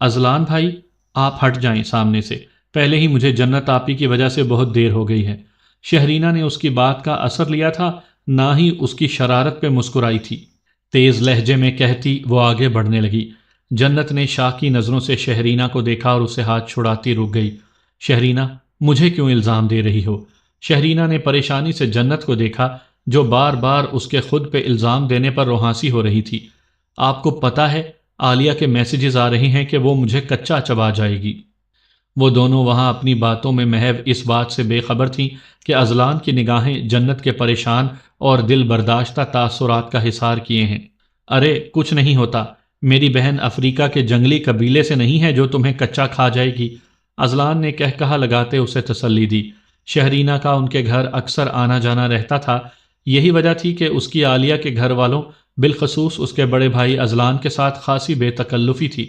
Azlan भाई, आप हट जाएं सामने से। पहले ही मुझे जन्नत आपी की वजह से बहुत देर हो गई है। शहरीना ने उसकी बात का असर लिया था, ना ही उसकी शरारत पे मुस्कुराई थी। तेज लहजे में कहती वो आगे बढ़ने लगी। जन्नत ने शाह की नज़रों से शहरीना को देखा और उसे हाथ छुड़ाती रुक गई। शहरीना, मुझे क्यों इल्ज़ाम दे रही हो? शहरीना ने परेशानी से जन्नत को देखा, जो बार बार उसके खुद पे इल्ज़ाम देने पर रोहासी हो रही थी। आपको पता है, आलिया के मैसेजेस आ रहे हैं कि वो मुझे कच्चा चबा जाएगी। वो दोनों वहां अपनी बातों में महव इस बात से बेखबर थीं कि अजलान की निगाहें जन्नत के परेशान और दिल बर्दाश्ता तासुरात का हिसार किए हैं। अरे कुछ नहीं होता, मेरी बहन अफ्रीका के जंगली कबीले से नहीं है जो तुम्हें कच्चा खा जाएगी। अजलान ने कह कहा लगाते उसे तसल्ली दी। शहरीना का उनके घर अक्सर आना जाना रहता था। यही वजह थी कि उसकी आलिया के घर वालों, बिलखसूस उसके बड़े भाई अजलान के साथ खासी बेतकल्लुफ़ी थी।